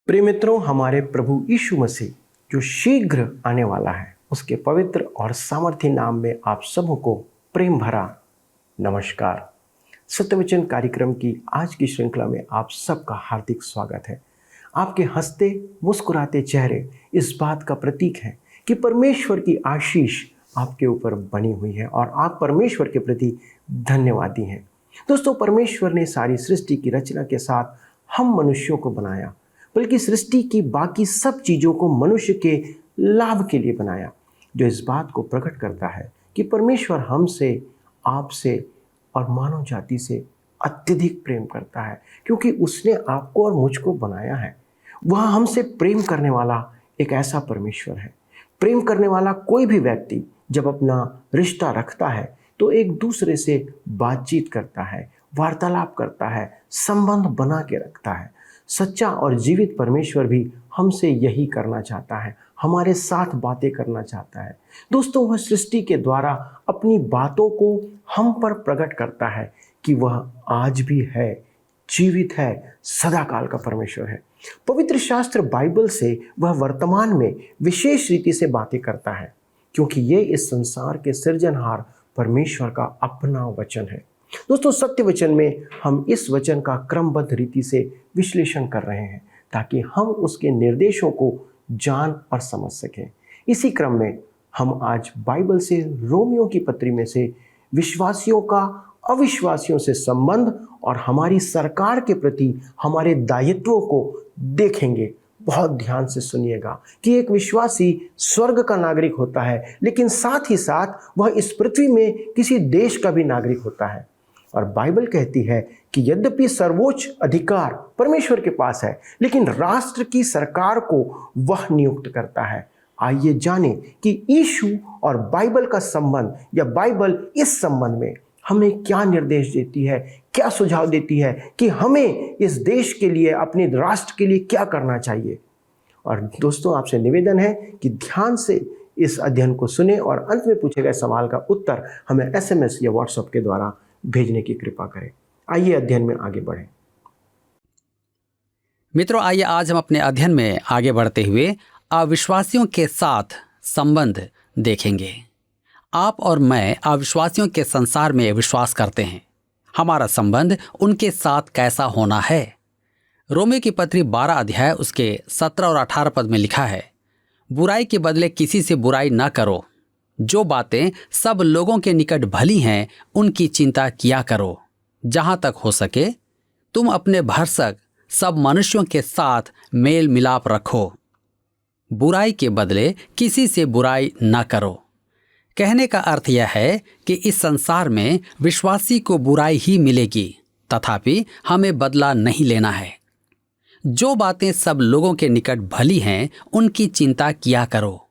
प्रिय मित्रों, हमारे प्रभु यीशु मसीह जो शीघ्र आने वाला है, उसके पवित्र और सामर्थी नाम में आप सबको प्रेम भरा नमस्कार। सत्यवचन कार्यक्रम की आज की श्रृंखला में आप सबका हार्दिक स्वागत है। आपके हंसते मुस्कुराते चेहरे इस बात का प्रतीक है कि परमेश्वर की आशीष आपके ऊपर बनी हुई है और आप परमेश्वर के प्रति धन्यवादी हैं। दोस्तों, परमेश्वर ने सारी सृष्टि की रचना के साथ हम मनुष्यों को बनाया, बल्कि सृष्टि की बाकी सब चीज़ों को मनुष्य के लाभ के लिए बनाया, जो इस बात को प्रकट करता है कि परमेश्वर हमसे, आपसे और मानव जाति से अत्यधिक प्रेम करता है, क्योंकि उसने आपको और मुझको बनाया है। वह हमसे प्रेम करने वाला एक ऐसा परमेश्वर है। प्रेम करने वाला कोई भी व्यक्ति जब अपना रिश्ता रखता है तो एक दूसरे से बातचीत करता है, वार्तालाप करता है, संबंध बना के रखता है। सच्चा और जीवित परमेश्वर भी हमसे यही करना चाहता है, हमारे साथ बातें करना चाहता है। दोस्तों, वह सृष्टि के द्वारा अपनी बातों को हम पर प्रकट करता है कि वह आज भी है, जीवित है, सदाकाल का परमेश्वर है। पवित्र शास्त्र बाइबल से वह वर्तमान में विशेष रीति से बातें करता है, क्योंकि ये इस संसार के सृजनहार परमेश्वर का अपना वचन है। दोस्तों, सत्य वचन में हम इस वचन का क्रमबद्ध रीति से विश्लेषण कर रहे हैं ताकि हम उसके निर्देशों को जान और समझ सकें। इसी क्रम में हम आज बाइबल से रोमियो की पत्री में से विश्वासियों का अविश्वासियों से संबंध और हमारी सरकार के प्रति हमारे दायित्वों को देखेंगे। बहुत ध्यान से सुनिएगा कि एक विश्वासी स्वर्ग का नागरिक होता है, लेकिन साथ ही साथ वह इस पृथ्वी में किसी देश का भी नागरिक होता है। और बाइबल कहती है कि यद्यपि सर्वोच्च अधिकार परमेश्वर के पास है, लेकिन राष्ट्र की सरकार को वह नियुक्त करता है। आइए जानें कि यीशु और बाइबल का संबंध या बाइबल इस संबंध में हमें क्या निर्देश देती है, क्या सुझाव देती है कि हमें इस देश के लिए, अपने राष्ट्र के लिए क्या करना चाहिए। और दोस्तों, आपसे निवेदन है कि ध्यान से इस अध्ययन को सुने और अंत में पूछे गए सवाल का उत्तर हमें SMS या WhatsApp के द्वारा भेजने की कृपा करें। आइए अध्ययन में आगे बढ़ें। मित्रों, आइए आज हम अपने अध्ययन में आगे बढ़ते हुए अविश्वासियों के साथ संबंध देखेंगे। आप और मैं अविश्वासियों के संसार में विश्वास करते हैं। हमारा संबंध उनके साथ कैसा होना है? रोमियो की पत्री 12 अध्याय उसके 17 और 18 पद में लिखा है, बुराई के बदले किसी से बुराई न करो। जो बातें सब लोगों के निकट भली हैं, उनकी चिंता किया करो। जहां तक हो सके तुम अपने भरसक सब मनुष्यों के साथ मेल मिलाप रखो। बुराई के बदले किसी से बुराई न करो। कहने का अर्थ यह है कि इस संसार में विश्वासी को बुराई ही मिलेगी, तथापि हमें बदला नहीं लेना है। जो बातें सब लोगों के निकट भली हैं, उनकी चिंता किया करो।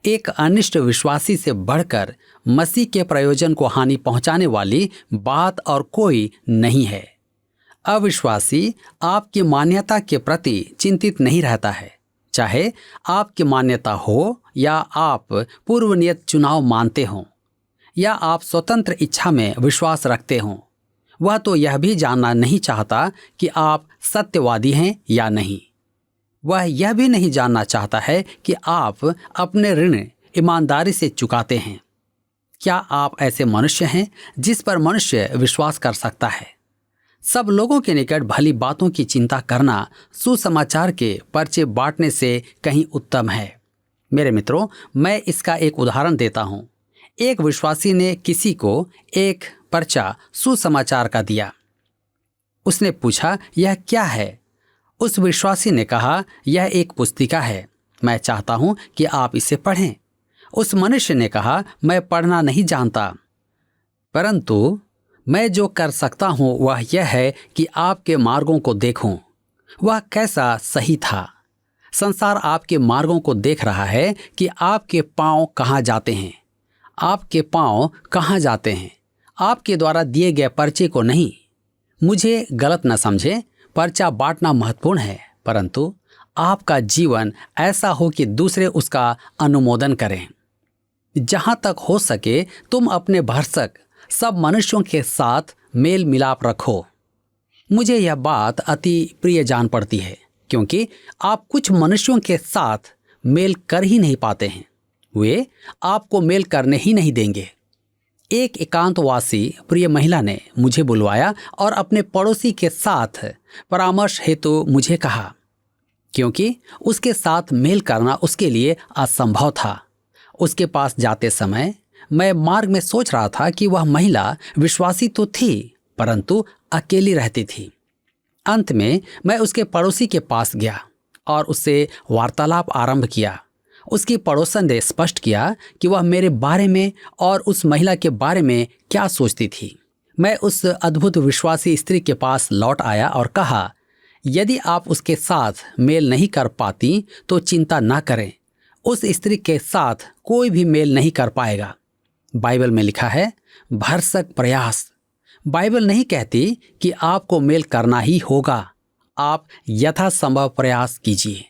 एक अनिष्ट विश्वासी से बढ़कर मसीह के प्रयोजन को हानि पहुंचाने वाली बात और कोई नहीं है। अविश्वासी आपकी मान्यता के प्रति चिंतित नहीं रहता है, चाहे आपकी मान्यता हो या आप पूर्व नियत चुनाव मानते हों या आप स्वतंत्र इच्छा में विश्वास रखते हों। वह तो यह भी जानना नहीं चाहता कि आप सत्यवादी हैं या नहीं। वह यह भी नहीं जानना चाहता है कि आप अपने ऋण ईमानदारी से चुकाते हैं। क्या आप ऐसे मनुष्य हैं जिस पर मनुष्य विश्वास कर सकता है? सब लोगों के निकट भली बातों की चिंता करना सुसमाचार के पर्चे बांटने से कहीं उत्तम है। मेरे मित्रों, मैं इसका एक उदाहरण देता हूं। एक विश्वासी ने किसी को एक पर्चा सुसमाचार का दिया। उसने पूछा, यह क्या है? उस विश्वासी ने कहा, यह एक पुस्तिका है, मैं चाहता हूं कि आप इसे पढ़ें। उस मनुष्य ने कहा, मैं पढ़ना नहीं जानता, परंतु मैं जो कर सकता हूं वह यह है कि आपके मार्गों को देखूं। वह कैसा सही था। संसार आपके मार्गों को देख रहा है कि आपके पांव कहाँ जाते हैं। आपके पांव कहाँ जाते हैं? आपके द्वारा दिए गए पर्चे को नहीं। मुझे गलत न समझें, पर्चा बांटना महत्वपूर्ण है, परंतु आपका जीवन ऐसा हो कि दूसरे उसका अनुमोदन करें। जहां तक हो सके तुम अपने भरसक सब मनुष्यों के साथ मेल मिलाप रखो। मुझे यह बात अति प्रिय जान पड़ती है, क्योंकि आप कुछ मनुष्यों के साथ मेल कर ही नहीं पाते हैं। वे आपको मेल करने ही नहीं देंगे। एक एकांतवासी प्रिय महिला ने मुझे बुलवाया और अपने पड़ोसी के साथ परामर्श हेतु मुझे कहा, क्योंकि उसके साथ मेल करना उसके लिए असंभव था। उसके पास जाते समय मैं मार्ग में सोच रहा था कि वह महिला विश्वासी तो थी, परंतु अकेली रहती थी। अंत में मैं उसके पड़ोसी के पास गया और उससे वार्तालाप आरंभ किया। उसकी पड़ोसन ने स्पष्ट किया कि वह मेरे बारे में और उस महिला के बारे में क्या सोचती थी। मैं उस अद्भुत विश्वासी स्त्री के पास लौट आया और कहा, यदि आप उसके साथ मेल नहीं कर पाती तो चिंता ना करें। उस स्त्री के साथ कोई भी मेल नहीं कर पाएगा। बाइबल में लिखा है भरसक प्रयास। बाइबल नहीं कहती कि आपको मेल करना ही होगा, आप यथासंभव प्रयास कीजिए।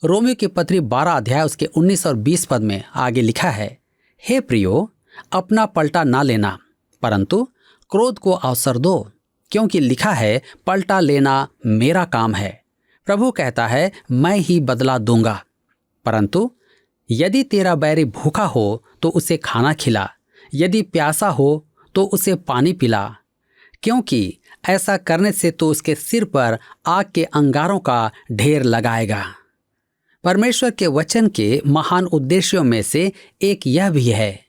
रोमियो की पत्री 12 अध्याय उसके 19 और 20 पद में आगे लिखा है, हे प्रियो, अपना पलटा ना लेना, परंतु क्रोध को अवसर दो, क्योंकि लिखा है पलटा लेना मेरा काम है। प्रभु कहता है मैं ही बदला दूंगा। परंतु यदि तेरा बैरी भूखा हो तो उसे खाना खिला, यदि प्यासा हो तो उसे पानी पिला, क्योंकि ऐसा करने से तो उसके सिर पर आग के अंगारों का ढेर लगाएगा। परमेश्वर के वचन के महान उद्देश्यों में से एक यह भी है,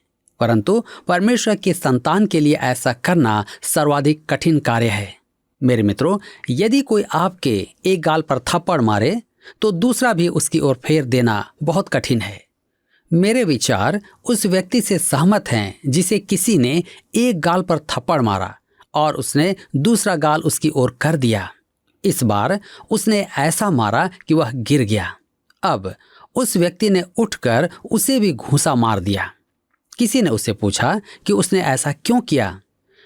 परंतु परमेश्वर की संतान के लिए ऐसा करना सर्वाधिक कठिन कार्य है। मेरे मित्रों, यदि कोई आपके एक गाल पर थप्पड़ मारे तो दूसरा भी उसकी ओर फेर देना बहुत कठिन है। मेरे विचार उस व्यक्ति से सहमत हैं जिसे किसी ने एक गाल पर थप्पड़ मारा और उसने दूसरा गाल उसकी ओर कर दिया। इस बार उसने ऐसा मारा कि वह गिर गया। अब उस व्यक्ति ने उठकर उसे भी घूंसा मार दिया। किसी ने उससे पूछा कि उसने ऐसा क्यों किया।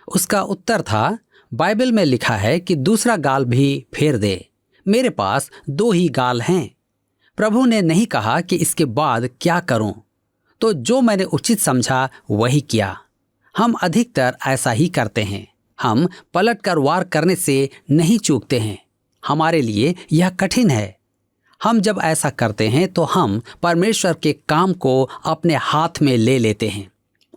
उसका उत्तर था, बाइबल में लिखा है कि दूसरा गाल भी फेर दे। मेरे पास 2 ही गाल हैं। प्रभु ने नहीं कहा कि इसके बाद क्या करूं, तो जो मैंने उचित समझा वही किया। हम अधिकतर ऐसा ही करते हैं। हम पलटकर वार करने से नहीं चूकते हैं। हमारे लिए यह कठिन है। हम जब ऐसा करते हैं तो हम परमेश्वर के काम को अपने हाथ में ले लेते हैं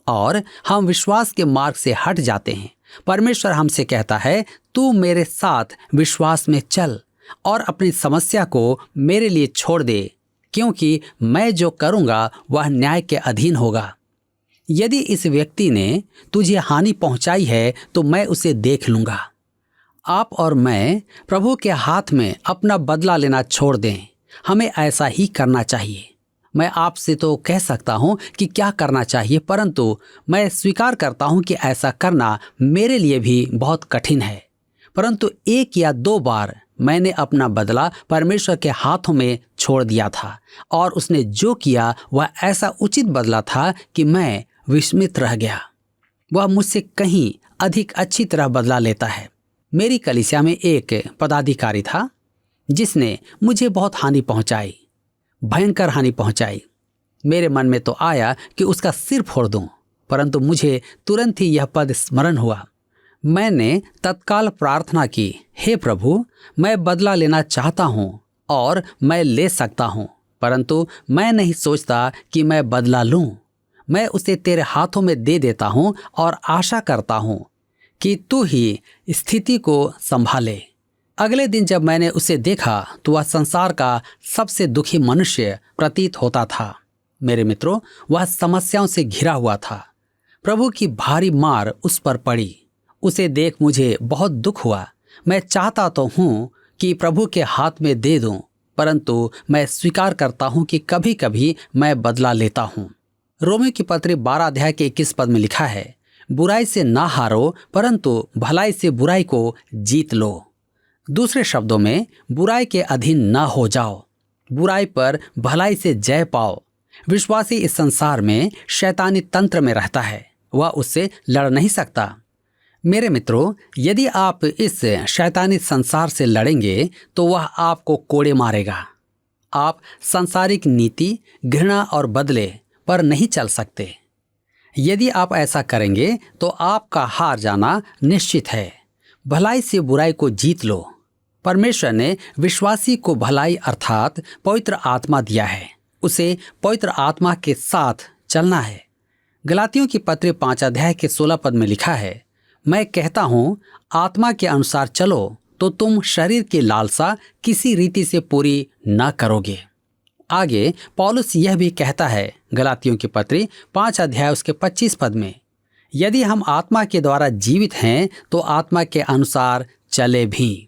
और हम विश्वास के मार्ग से हट जाते हैं। परमेश्वर हमसे कहता है, तू मेरे साथ विश्वास में चल और अपनी समस्या को मेरे लिए छोड़ दे, क्योंकि मैं जो करूँगा वह न्याय के अधीन होगा। यदि इस व्यक्ति ने तुझे हानि पहुंचाई है तो मैं उसे देख लूँगा। आप और मैं प्रभु के हाथ में अपना बदला लेना छोड़ दें। हमें ऐसा ही करना चाहिए। मैं आपसे तो कह सकता हूँ कि क्या करना चाहिए, परंतु मैं स्वीकार करता हूँ कि ऐसा करना मेरे लिए भी बहुत कठिन है। परंतु 1 या 2 बार मैंने अपना बदला परमेश्वर के हाथों में छोड़ दिया था और उसने जो किया वह ऐसा उचित बदला था कि मैं विस्मित रह गया। वह मुझसे कहीं अधिक अच्छी तरह बदला लेता है। मेरी कलीसिया में एक पदाधिकारी था जिसने मुझे बहुत हानि पहुंचाई, भयंकर हानि पहुंचाई। मेरे मन में तो आया कि उसका सिर फोड़ दूं, परंतु मुझे तुरंत ही यह पद स्मरण हुआ। मैंने तत्काल प्रार्थना की, हे प्रभु, मैं बदला लेना चाहता हूँ और मैं ले सकता हूँ, परंतु मैं नहीं सोचता कि मैं बदला लूँ। मैं उसे तेरे हाथों में दे देता हूँ और आशा करता हूँ कि तू ही स्थिति को संभाले। अगले दिन जब मैंने उसे देखा तो वह संसार का सबसे दुखी मनुष्य प्रतीत होता था। मेरे मित्रों, वह समस्याओं से घिरा हुआ था। प्रभु की भारी मार उस पर पड़ी। उसे देख मुझे बहुत दुख हुआ। मैं चाहता तो हूँ कि प्रभु के हाथ में दे दूं, परंतु मैं स्वीकार करता हूँ कि कभी कभी मैं बदला लेता हूँ। रोमियो की पत्री 12 अध्याय के 21 पद में लिखा है, बुराई से ना हारो, परंतु भलाई से बुराई को जीत लो। दूसरे शब्दों में, बुराई के अधीन ना हो जाओ, बुराई पर भलाई से जय पाओ। विश्वासी इस संसार में शैतानी तंत्र में रहता है, वह उससे लड़ नहीं सकता। मेरे मित्रों, यदि आप इस शैतानी संसार से लड़ेंगे तो वह आपको कोड़े मारेगा। आप सांसारिक नीति, घृणा और बदले पर नहीं चल सकते। यदि आप ऐसा करेंगे तो आपका हार जाना निश्चित है। भलाई से बुराई को जीत लो। परमेश्वर ने विश्वासी को भलाई अर्थात पवित्र आत्मा दिया है। उसे पवित्र आत्मा के साथ चलना है। गलातियों की पत्री 5 अध्याय के 16 पद में लिखा है, मैं कहता हूँ आत्मा के अनुसार चलो तो तुम शरीर की लालसा किसी रीति से पूरी न करोगे। आगे पौलुस यह भी कहता है गलातियों की पत्री 5 अध्याय उसके 25 पद में, यदि हम आत्मा के द्वारा जीवित हैं तो आत्मा के अनुसार चले भी।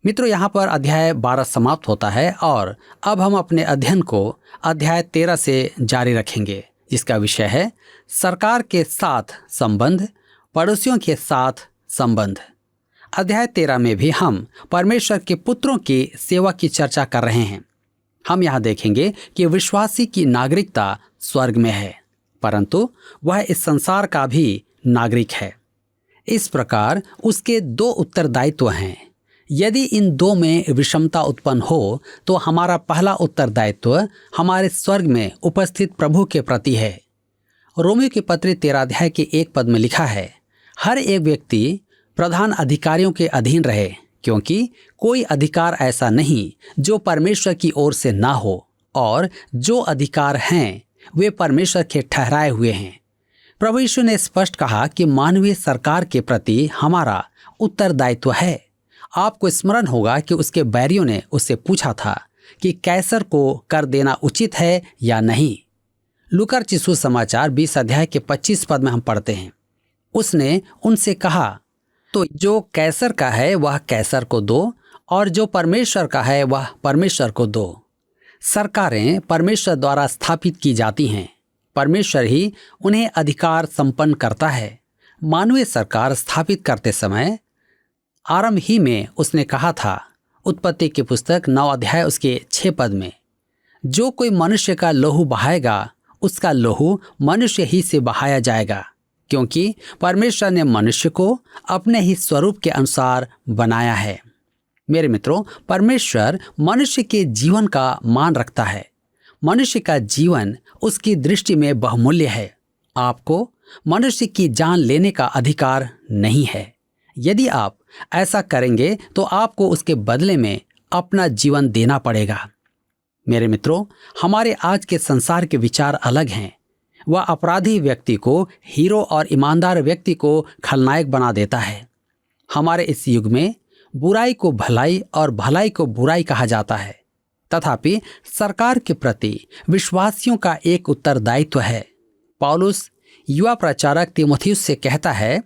मित्रों, यहाँ पर अध्याय 12 समाप्त होता है और अब हम अपने अध्ययन को अध्याय 13 से जारी रखेंगे, जिसका विषय है सरकार के साथ संबंध, पड़ोसियों के साथ संबंध। अध्याय 13 में भी हम परमेश्वर के पुत्रों की सेवा की चर्चा कर रहे हैं। हम यहाँ देखेंगे कि विश्वासी की नागरिकता स्वर्ग में है, परंतु वह इस संसार का भी नागरिक है। इस प्रकार उसके 2 उत्तरदायित्व हैं। यदि इन 2 में विषमता उत्पन्न हो तो हमारा पहला उत्तरदायित्व हमारे स्वर्ग में उपस्थित प्रभु के प्रति है। रोमियो की पत्री 13 अध्याय के 1 पद में लिखा है, हर एक व्यक्ति प्रधान अधिकारियों के अधीन रहे, क्योंकि कोई अधिकार ऐसा नहीं जो परमेश्वर की ओर से ना हो, और जो अधिकार हैं वे परमेश्वर के ठहराए हुए हैं। प्रभु यीशु ने स्पष्ट कहा कि मानवीय सरकार के प्रति हमारा उत्तरदायित्व है। आपको स्मरण होगा कि उसके बैरियों ने उससे पूछा था कि कैसर को कर देना उचित है या नहीं। लूका रचित सुसमाचार 20 अध्याय के 25 पद में हम पढ़ते हैं, उसने उनसे कहा, तो जो कैसर का है वह कैसर को दो, और जो परमेश्वर का है वह परमेश्वर को दो। सरकारें परमेश्वर द्वारा स्थापित की जाती हैं। परमेश्वर ही उन्हें अधिकार संपन्न करता है। मानवीय सरकार स्थापित करते समय आरंभ ही में उसने कहा था, उत्पत्ति की पुस्तक 9 अध्याय उसके 6 पद में, जो कोई मनुष्य का लहू बहाएगा उसका लहू मनुष्य ही से बहाया जाएगा, क्योंकि परमेश्वर ने मनुष्य को अपने ही स्वरूप के अनुसार बनाया है। मेरे मित्रों, परमेश्वर मनुष्य के जीवन का मान रखता है। मनुष्य का जीवन उसकी दृष्टि में बहुमूल्य है। आपको मनुष्य की जान लेने का अधिकार नहीं है। यदि आप ऐसा करेंगे तो आपको उसके बदले में अपना जीवन देना पड़ेगा। मेरे मित्रों, हमारे आज के संसार के विचार अलग हैं। वह अपराधी व्यक्ति को हीरो और ईमानदार व्यक्ति को खलनायक बना देता है। हमारे इस युग में बुराई को भलाई और भलाई को बुराई कहा जाता है। तथापि सरकार के प्रति विश्वासियों का एक उत्तरदायित्व है। पौलुस युवा प्रचारक तीमुथियुस से कहता है,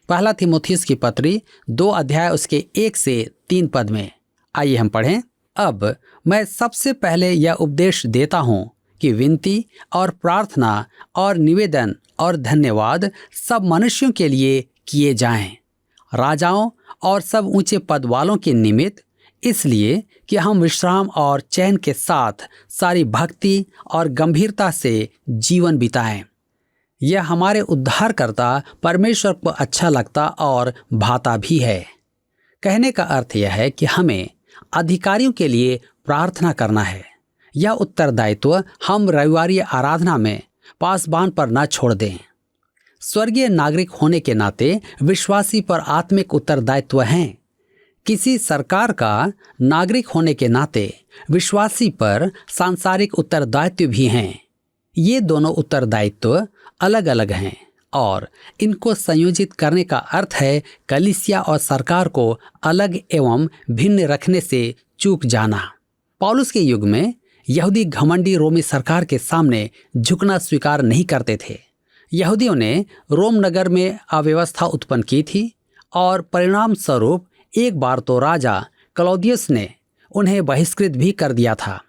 पहला तीमुथियुस की पत्री 2 अध्याय उसके 1 से 3 पद में, आइए हम पढ़ें। अब मैं सबसे पहले यह उपदेश देता हूँ कि विनती और प्रार्थना और निवेदन और धन्यवाद सब मनुष्यों के लिए किए जाएं, राजाओं और सब ऊंचे पद वालों के निमित्त, इसलिए कि हम विश्राम और चैन के साथ सारी भक्ति और गंभीरता से जीवन बिताएं। यह हमारे उद्धारकर्ता परमेश्वर को अच्छा लगता और भाता भी है। कहने का अर्थ यह है कि हमें अधिकारियों के लिए प्रार्थना करना है। यह उत्तरदायित्व हम रविवारी आराधना में पासबान पर न छोड़ दें। स्वर्गीय नागरिक होने के नाते विश्वासी पर आत्मिक उत्तरदायित्व हैं। किसी सरकार का नागरिक होने के नाते विश्वासी पर सांसारिक उत्तरदायित्व भी हैं। ये दोनों उत्तरदायित्व अलग अलग हैं और इनको संयोजित करने का अर्थ है कलीसिया और सरकार को अलग एवं भिन्न रखने से चूक जाना। पौलुस के युग में यहूदी घमंडी रोमी सरकार के सामने झुकना स्वीकार नहीं करते थे। यहूदियों ने रोम नगर में अव्यवस्था उत्पन्न की थी और परिणाम स्वरूप एक बार तो राजा क्लौदियस ने उन्हें बहिष्कृत भी कर दिया था।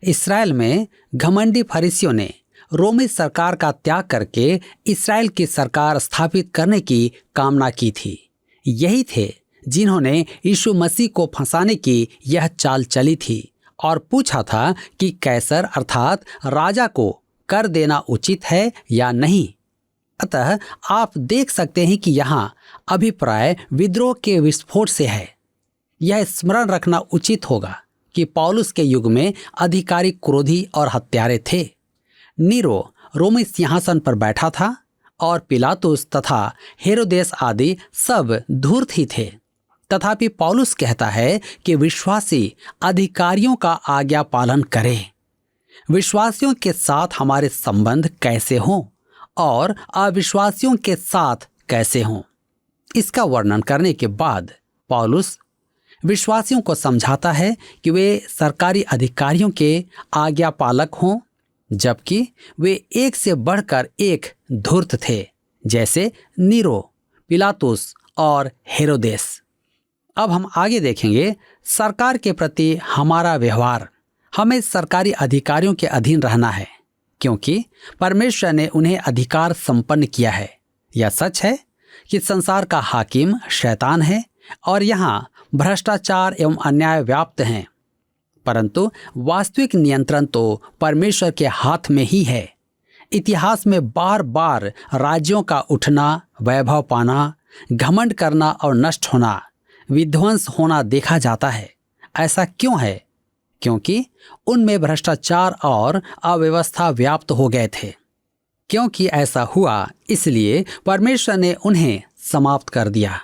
इस्राएल में घमंडी फरीसियों ने रोमी सरकार का त्याग करके इस्राएल की सरकार स्थापित करने की कामना की थी। यही थे जिन्होंने यीशु मसीह को फंसाने की यह चाल चली थी और पूछा था कि कैसर अर्थात राजा को कर देना उचित है या नहीं। अतः आप देख सकते हैं कि यहाँ अभिप्राय विद्रोह के विस्फोट से है। यह स्मरण रखना उचित होगा कि पौलुस के युग में अधिकारी क्रोधी और हत्यारे थे। नीरो रोमी सिंहासन पर बैठा था और पिलातुस तथा हेरोदेस आदि सब धूर्त ही थे। तथापि पौलुस कहता है कि विश्वासी अधिकारियों का आज्ञा पालन करें। विश्वासियों के साथ हमारे संबंध कैसे हों और अविश्वासियों के साथ कैसे हों, इसका वर्णन करने के बाद पौलुस विश्वासियों को समझाता है कि वे सरकारी अधिकारियों के आज्ञा पालक हों, जबकि वे एक से बढ़कर एक धूर्त थे, जैसे नीरो, पिलातुस और हेरोदेस। अब हम आगे देखेंगे सरकार के प्रति हमारा व्यवहार। हमें सरकारी अधिकारियों के अधीन रहना है, क्योंकि परमेश्वर ने उन्हें अधिकार संपन्न किया है। यह सच है कि संसार का हाकिम शैतान है और यहाँ भ्रष्टाचार एवं अन्याय व्याप्त हैं, परंतु वास्तविक नियंत्रण तो परमेश्वर के हाथ में ही है। इतिहास में बार बार राज्यों का उठना, वैभव पाना, घमंड करना और नष्ट होना, विध्वंस होना देखा जाता है। ऐसा क्यों है? क्योंकि उनमें भ्रष्टाचार और अव्यवस्था व्याप्त हो गए थे। क्योंकि ऐसा हुआ, इसलिए परमेश्वर ने उन्हें समाप्त कर दिया।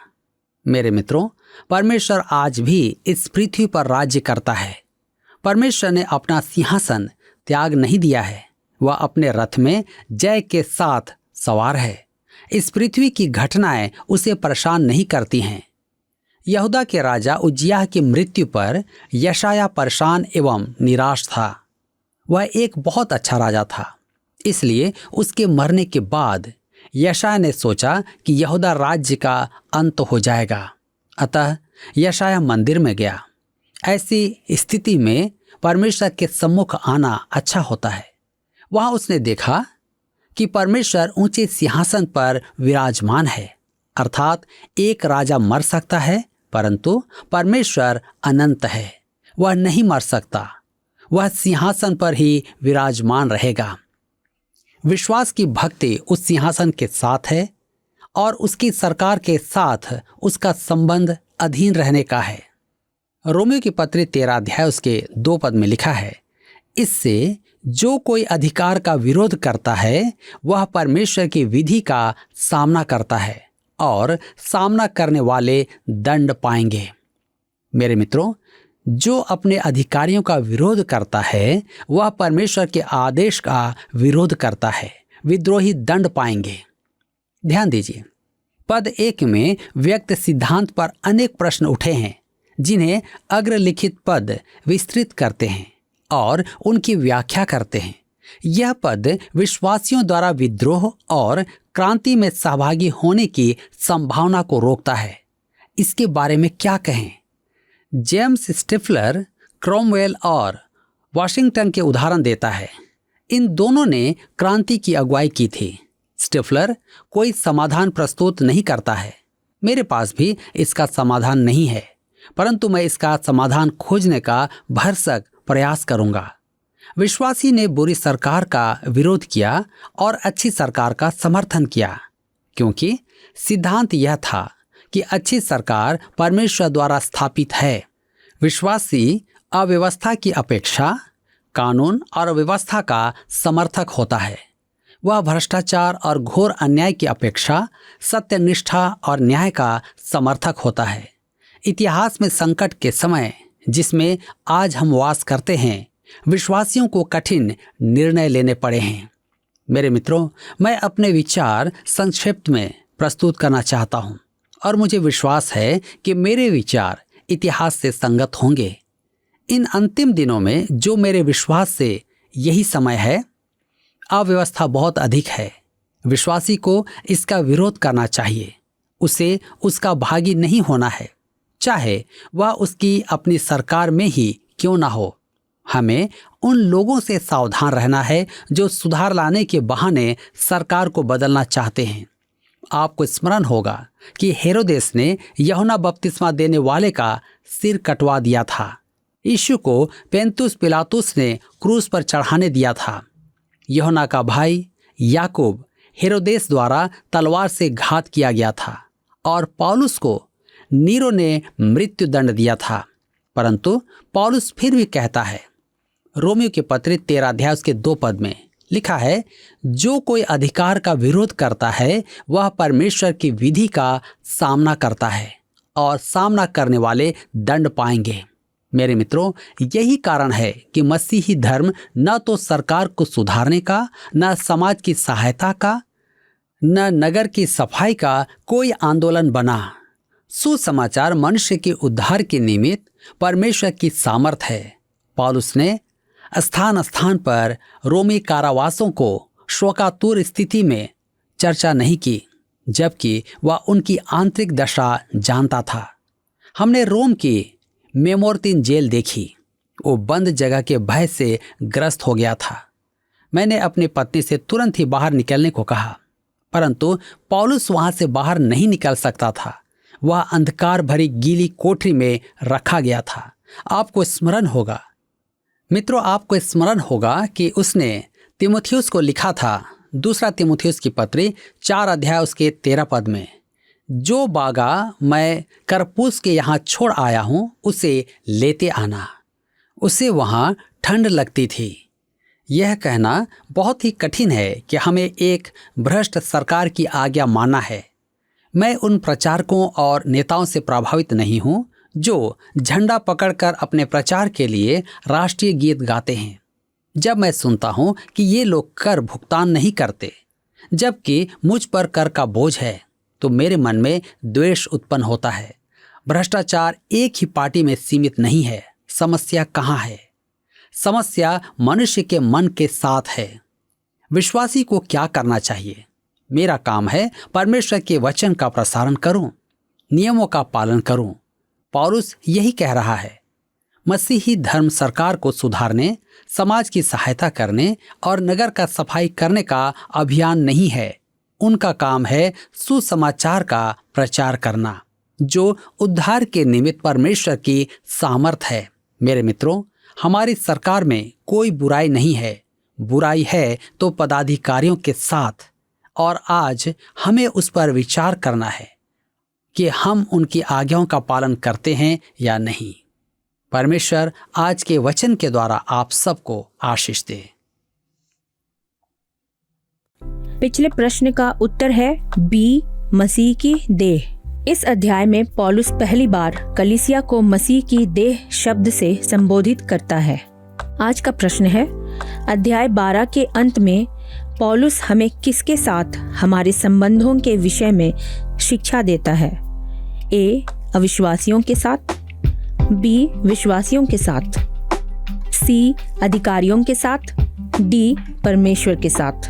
मेरे मित्रों, परमेश्वर आज भी इस पृथ्वी पर राज्य करता है। परमेश्वर ने अपना सिंहासन त्याग नहीं दिया है। वह अपने रथ में जय के साथ सवार है। इस पृथ्वी की घटनाएं उसे परेशान नहीं करती हैं। यहूदा के राजा उज्जियाह की मृत्यु पर यशायाह परेशान एवं निराश था। वह एक बहुत अच्छा राजा था, इसलिए उसके मरने के बाद यशायाह ने सोचा कि यहूदा राज्य का अंत हो जाएगा। अतः यशायाह मंदिर में गया। ऐसी स्थिति में परमेश्वर के सम्मुख आना अच्छा होता है। वहां उसने देखा कि परमेश्वर ऊंचे सिंहासन पर विराजमान है। अर्थात एक राजा मर सकता है, परंतु परमेश्वर अनंत है। वह नहीं मर सकता। वह सिंहासन पर ही विराजमान रहेगा। विश्वास की भक्ति उस सिंहासन के साथ है और उसकी सरकार के साथ उसका संबंध अधीन रहने का है। रोमियो की पत्री 13 अध्याय उसके 2 पद में लिखा है, इससे जो कोई अधिकार का विरोध करता है वह परमेश्वर की विधि का सामना करता है और सामना करने वाले दंड पाएंगे। मेरे मित्रों, जो अपने अधिकारियों का विरोध करता है वह परमेश्वर के आदेश का विरोध करता है। विद्रोही दंड पाएंगे। ध्यान दीजिए, पद 1 में व्यक्त सिद्धांत पर अनेक प्रश्न उठे हैं, जिन्हें अग्रलिखित पद विस्तृत करते हैं और उनकी व्याख्या करते हैं। यह पद विश्वासियों द्वारा विद्रोह और क्रांति में सहभागी होने की संभावना को रोकता है। इसके बारे में क्या कहें? जेम्स स्टिफलर क्रोमवेल और वाशिंगटन के उदाहरण देता है। इन दोनों ने क्रांति की अगुवाई की थी। स्टिफलर कोई समाधान प्रस्तुत नहीं करता है। मेरे पास भी इसका समाधान नहीं है, परंतु मैं इसका समाधान खोजने का भरसक प्रयास करूंगा। विश्वासी ने बुरी सरकार का विरोध किया और अच्छी सरकार का समर्थन किया, क्योंकि सिद्धांत यह था कि अच्छी सरकार परमेश्वर द्वारा स्थापित है। विश्वासी अव्यवस्था की अपेक्षा कानून और व्यवस्था का समर्थक होता है। वह भ्रष्टाचार और घोर अन्याय की अपेक्षा सत्यनिष्ठा और न्याय का समर्थक होता है। इतिहास में संकट के समय जिसमें आज हम वास करते हैं, विश्वासियों को कठिन निर्णय लेने पड़े हैं। मेरे मित्रों, मैं अपने विचार संक्षिप्त में प्रस्तुत करना चाहता हूं और मुझे विश्वास है कि मेरे विचार इतिहास से संगत होंगे। इन अंतिम दिनों में जो मेरे विश्वास से यही समय है, अव्यवस्था बहुत अधिक है। विश्वासी को इसका विरोध करना चाहिए। उसे उसका भागी नहीं होना है, चाहे वह उसकी अपनी सरकार में ही क्यों ना हो। हमें उन लोगों से सावधान रहना है जो सुधार लाने के बहाने सरकार को बदलना चाहते हैं। आपको स्मरण होगा कि हेरोदेस ने यूहन्ना बपतिस्मा देने वाले का सिर कटवा दिया था। यीशु को पेंतुस पिलातुस ने क्रूस पर चढ़ाने दिया था। यूहन्ना का भाई याकूब हेरोदेस द्वारा तलवार से घात किया गया था और पौलुस को नीरो ने मृत्यु दंड दिया था। परंतु पौलुस फिर भी कहता है, रोमियो के पत्र 13 अध्याय उसके 2 पद में लिखा है, जो कोई अधिकार का विरोध करता है वह परमेश्वर की विधि का सामना करता है और सामना करने वाले दंड पाएंगे। मेरे मित्रों, यही कारण है कि मसीही धर्म न तो सरकार को सुधारने का, न समाज की सहायता का, न नगर की सफाई का कोई आंदोलन बना। सुसमाचार मनुष्य के उद्धार के निमित्त परमेश्वर की सामर्थ है। पौलुस ने स्थान स्थान पर रोमी कारावासों को शोकातुर स्थिति में चर्चा नहीं की, जबकि वह उनकी आंतरिक दशा जानता था। हमने रोम की मेमोर्तिन जेल देखी। वो बंद जगह के भय से ग्रस्त हो गया था। मैंने अपनी पत्नी से तुरंत ही बाहर निकलने को कहा, परंतु पौलुस वहां से बाहर नहीं निकल सकता था। वह अंधकार भरी गीली कोठरी में रखा गया था। आपको स्मरण होगा मित्रों, आपको स्मरण होगा कि उसने तीमुथियुस को लिखा था, दूसरा तीमुथियुस की पत्री 4 अध्याय उसके 13 पद में, जो बागा मैं करपूस के यहाँ छोड़ आया हूं उसे लेते आना। उसे वहां ठंड लगती थी। यह कहना बहुत ही कठिन है कि हमें एक भ्रष्ट सरकार की आज्ञा मानना है। मैं उन प्रचारकों और नेताओं से प्रभावित नहीं हूं जो झंडा पकड़कर अपने प्रचार के लिए राष्ट्रीय गीत गाते हैं। जब मैं सुनता हूं कि ये लोग कर भुगतान नहीं करते, जबकि मुझ पर कर का बोझ है, तो मेरे मन में द्वेष उत्पन्न होता है। भ्रष्टाचार एक ही पार्टी में सीमित नहीं है। समस्या कहाँ है? समस्या मनुष्य के मन के साथ है। विश्वासी को क्या करना चाहिए? मेरा काम है परमेश्वर के वचन का प्रसारण करूं, नियमों का पालन करूं। पौलुस यही कह रहा है। मसीही धर्म सरकार को सुधारने, समाज की सहायता करने और नगर का सफाई करने का अभियान नहीं है। उनका काम है सुसमाचार का प्रचार करना, जो उद्धार के निमित्त परमेश्वर की सामर्थ है। मेरे मित्रों, हमारी सरकार में कोई बुराई नहीं है। बुराई है तो पदाधिकारियों के साथ, और आज हमें उस पर विचार करना है कि हम उनकी आज्ञाओं का पालन करते हैं या नहीं। परमेश्वर आज के वचन के द्वारा आप सबको आशीष दे। पिछले प्रश्न का उत्तर है बी, मसीह की देह। इस अध्याय में पौलुस पहली बार कलीसिया को मसीह की देह शब्द से संबोधित करता है। आज का प्रश्न है, अध्याय 12 के अंत में पौलुस हमें किसके साथ हमारे संबंधों के विषय में शिक्षा देता है? ए, अविश्वासियों के साथ, बी, विश्वासियों के साथ, सी, अधिकारियों के साथ, डी, परमेश्वर के साथ।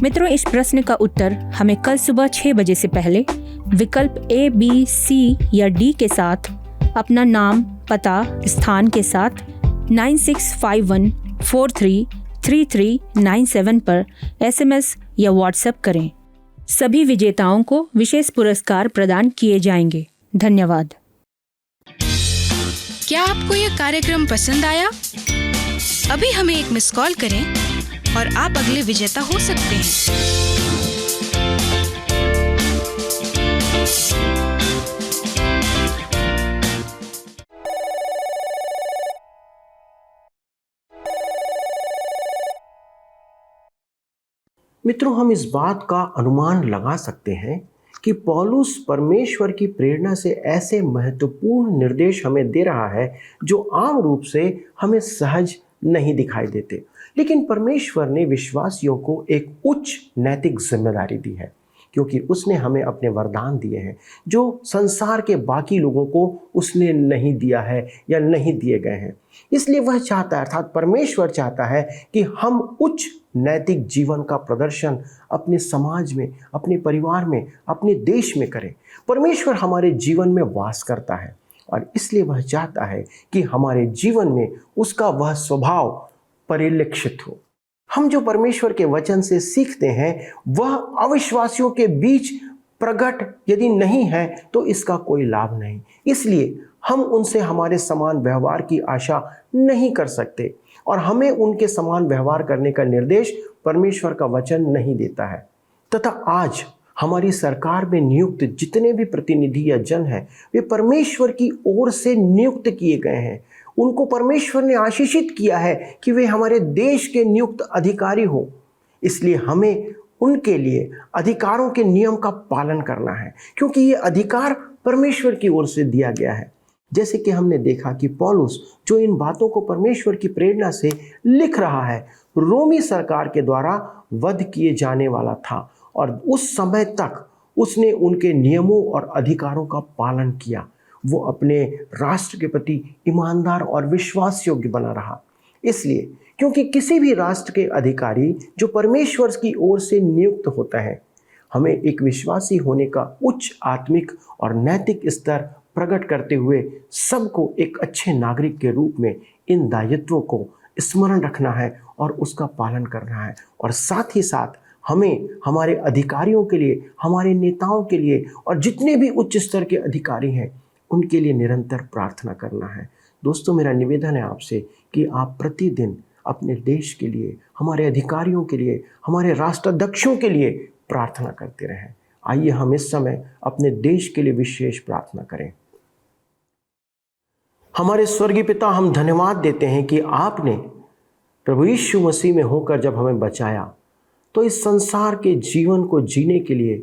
मित्रों, इस प्रश्न का उत्तर हमें कल सुबह 6 बजे से पहले विकल्प ए, बी, सी या डी के साथ अपना नाम, पता, स्थान के साथ 9651433397 पर SMS या व्हाट्सएप करें। सभी विजेताओं को विशेष पुरस्कार प्रदान किए जाएंगे। धन्यवाद। क्या आपको यह कार्यक्रम पसंद आया? अभी हमें एक मिस कॉल करें और आप अगले विजेता हो सकते हैं। मित्रों, हम इस बात का अनुमान लगा सकते हैं कि पौलुस परमेश्वर की प्रेरणा से ऐसे महत्वपूर्ण निर्देश हमें दे रहा है जो आम रूप से हमें सहज नहीं दिखाई देते, लेकिन परमेश्वर ने विश्वासियों को एक उच्च नैतिक जिम्मेदारी दी है, क्योंकि उसने हमें अपने वरदान दिए हैं जो संसार के बाकी लोगों को उसने नहीं दिया है या नहीं दिए गए हैं। इसलिए वह चाहता है, अर्थात परमेश्वर चाहता है कि हम उच्च नैतिक जीवन का प्रदर्शन अपने समाज में, अपने परिवार में, अपने देश में करें। परमेश्वर हमारे जीवन में वास करता है और इसलिए वह चाहता है कि हमारे जीवन में उसका वह स्वभाव परिलक्षित हो। हम जो परमेश्वर के वचन से सीखते हैं वह अविश्वासियों के बीच प्रकट यदि नहीं है तो इसका कोई लाभ नहीं। इसलिए हम उनसे हमारे समान व्यवहार की आशा नहीं कर सकते और हमें उनके समान व्यवहार करने का निर्देश परमेश्वर का वचन नहीं देता है। तथा आज हमारी सरकार में नियुक्त जितने भी प्रतिनिधि या जन हैं वे परमेश्वर की ओर से नियुक्त किए गए हैं। उनको परमेश्वर ने आशीषित किया है कि वे हमारे देश के नियुक्त अधिकारी हों। इसलिए हमें उनके लिए अधिकारों के नियम का पालन करना है, क्योंकि ये अधिकार परमेश्वर की ओर से दिया गया है। जैसे कि हमने देखा कि पौलुस जो इन बातों को परमेश्वर की प्रेरणा से लिख रहा है, रोमी सरकार के द्वारा वध किए जाने वाला था और उस समय तक उसने उनके नियमों और अधिकारों का पालन किया। वो अपने राष्ट्र के प्रति ईमानदार और विश्वास योग्य बना रहा। इसलिए क्योंकि किसी भी राष्ट्र के अधिकारी जो परमेश्वर की ओर से नियुक्त होता है, हमें एक विश्वासी होने का उच्च आत्मिक और नैतिक स्तर प्रकट करते हुए सबको एक अच्छे नागरिक के रूप में इन दायित्वों को स्मरण रखना है और उसका पालन करना है। और साथ ही साथ हमें हमारे अधिकारियों के लिए, हमारे नेताओं के लिए और जितने भी उच्च स्तर के अधिकारी हैं उनके लिए निरंतर प्रार्थना करना है। दोस्तों, मेरा निवेदन है आपसे कि आप प्रतिदिन अपने देश के लिए, हमारे अधिकारियों के लिए, हमारे राष्ट्राध्यक्षों के लिए प्रार्थना करते रहें। आइए हम इस समय अपने देश के लिए विशेष प्रार्थना करें। हमारे स्वर्गीय पिता, हम धन्यवाद देते हैं कि आपने प्रभु यीशु मसीह में होकर जब हमें बचाया तो इस संसार के जीवन को जीने के लिए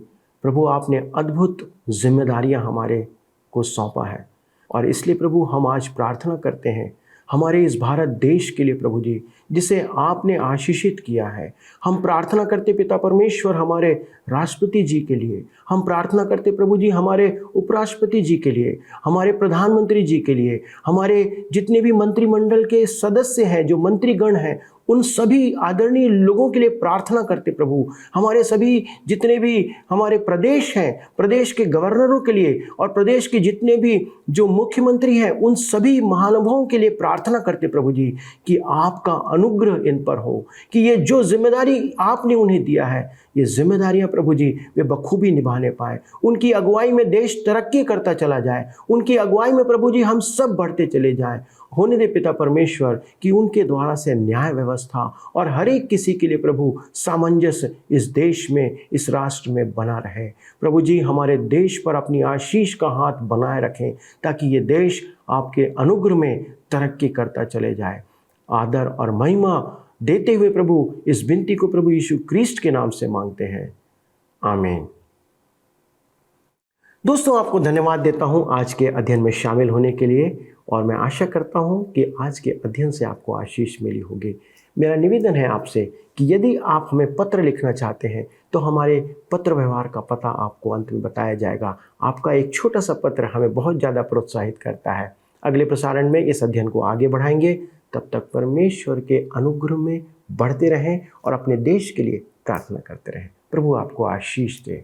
प्रभु आपने अद्भुत जिम्मेदारियां हमारे को सौंपा है। और इसलिए प्रभु हम आज प्रार्थना करते हैं हमारे इस भारत देश के लिए प्रभु जी, जिसे आपने आशीषित किया है। हम प्रार्थना करते पिता परमेश्वर हमारे राष्ट्रपति जी के लिए, हम प्रार्थना करते प्रभु जी हमारे उपराष्ट्रपति जी के लिए, हमारे प्रधानमंत्री जी के लिए, हमारे जितने भी मंत्रिमंडल के सदस्य हैं, जो मंत्रीगण हैं, उन सभी आदरणीय लोगों के लिए प्रार्थना करते प्रभु। हमारे सभी जितने भी हमारे प्रदेश हैं, प्रदेश के गवर्नरों के लिए और प्रदेश के जितने भी जो मुख्यमंत्री हैं, उन सभी महानुभावों के लिए प्रार्थना करते प्रभु जी कि आपका अनुग्रह इन पर हो, कि ये जो जिम्मेदारी आपने उन्हें दिया है, ये जिम्मेदारियां प्रभु जी वे बखूबी निभाने पाए। उनकी अगुवाई में देश तरक्की करता चला जाए, उनकी अगुवाई में प्रभु जी हम सब बढ़ते चले जाएं। होने दे पिता परमेश्वर कि उनके द्वारा से न्याय व्यवस्था और हर एक किसी के लिए प्रभु सामंजस्य इस देश में, इस राष्ट्र में बना रहे। प्रभु जी हमारे देश पर अपनी आशीष का हाथ बनाए रखें ताकि ये देश आपके अनुग्रह में तरक्की करता चले जाए। आदर और महिमा देते हुए प्रभु इस विनती को प्रभु यीशु क्रिस्ट के नाम से मांगते हैं, आमीन। दोस्तों, आपको धन्यवाद देता हूं आज के अध्ययन में शामिल होने के लिए और मैं आशा करता हूं कि आज के अध्ययन से आपको आशीष मिली होगी। मेरा निवेदन है आपसे कि यदि आप हमें पत्र लिखना चाहते हैं तो हमारे पत्र व्यवहार का पता आपको अंत में बताया जाएगा। आपका एक छोटा सा पत्र हमें बहुत ज़्यादा प्रोत्साहित करता है। अगले प्रसारण में इस अध्ययन को आगे बढ़ाएंगे। तब तक परमेश्वर के अनुग्रह में बढ़ते रहें और अपने देश के लिए प्रार्थना करते रहें। प्रभु आपको आशीष दे।